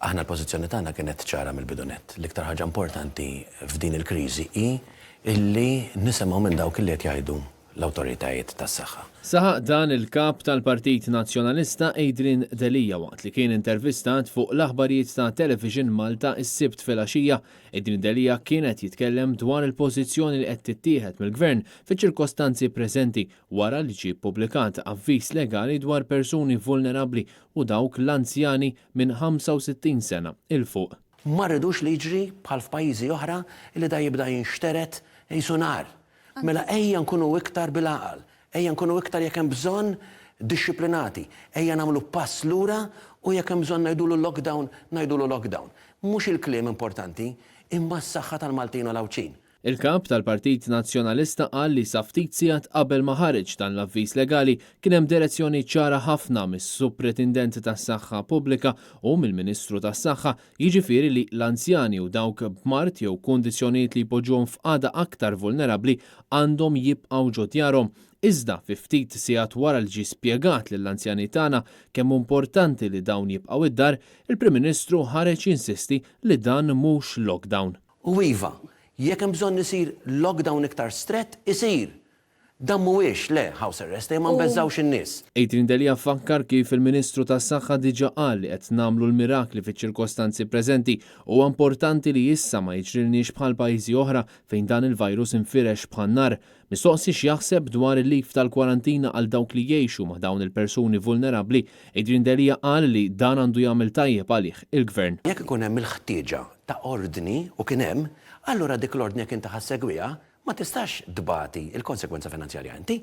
Aħna l-pożizzjoni tagħna kienet ċara mill-bidunet. L-iktar ħaġa importanti f'din il-kriżi hi illi nisimgħu minn dawk li qed jgħidu l-awtoritajiet tas-saħħa. Saħaq dan il-kap tal-Partit Nazzjonalista Adrian Delija waqt li kien intervistat fuq l-aħbarijiet ta' Television Malta is-Sibt filgħaxija. Adrian Delija kienet jitkellem dwar il-pożizzjoni li qed tittieħed mill-Gvern fiċ-ċirkostanzi preżenti wara li ġie ppubblikat avviż legali dwar persuni vulnerabbli u dawk l-anzjani minn 65 sena il fuq. Ma rridux li jiġri bħal f'pajjiżi oħra li da jibda jinxteret jisunar. Mela ejja nkunu iktar bil-aqal, ejja nkunu iktar jekk hemm bżonn dixxiplinati, ejja nagħmlu pass lura u jekk hemm bżonn ngħidulu lockdown. Mhux il-kliem importanti, imma s-saħħa tal-Maltin u l-Awċin. Il-kap tal-Partit Nazzjonalista qal li sa ftit sigħat qabel ma ħareġ dan l-avviż legali kien hemm direzzjoni ċara ħafna mis-Supretendent tas-Saħħa Pubblika u mill-Ministru tas-Saħħa, jiġifieri li l-anzjani u dawk b'mart jew kundizzjonijiet li jpoġġuhom f'qagħda aktar vulnerabbli għandhom jibqgħu ġo djarhom. Iżda fi ftit sigħat wara li ġie spjegat lill-anzjani tagħna kemm importanti li dawn jibqgħu id-dar, il-Prim Ministru ħareġ jinsisti li dan mhux lockdown. U iva, jekk hemm bżonn isir lockdown iktar strett, isir. Dan mhuwiex le house arrest, ma nbeżżawx in-nies. Adrian Delija fakkar kif il-Ministru tas-Saħħa diġà qal li qed nagħmlu l-mirakli fiċ-ċirkostanzi preżenti u importanti li issa ma jiġrilniex bħal pajjiżi oħra fejn dan il-virus infirex bħal nar. Mistoqsi x'jaħseb dwar il-lif tal-kwarantina għal dawk li jgħixu ma' dawn il-persuni vulnerabbli, Adrian Delija qal li dan għandu jagħmel tajjeb għalih il-Gvern. Jekk ikun hemm il-ħtieġa ta' ordni u kien hemm, allura dik l-ordni jekk inti ħassegwiha ma tistax dbati il-konsekwenza finanzjarja inti,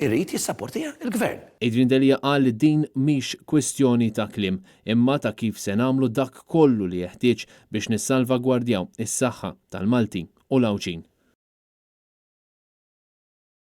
irrid jissapportija il-Gvern. Adrian Delija qal li din mhix kwestjoni ta' kliem, imma ta' kif se nagħmlu dak kollu li jeħtieġ biex nissalvagwardjaw is-saħħa tal-Maltin u l-Awċin.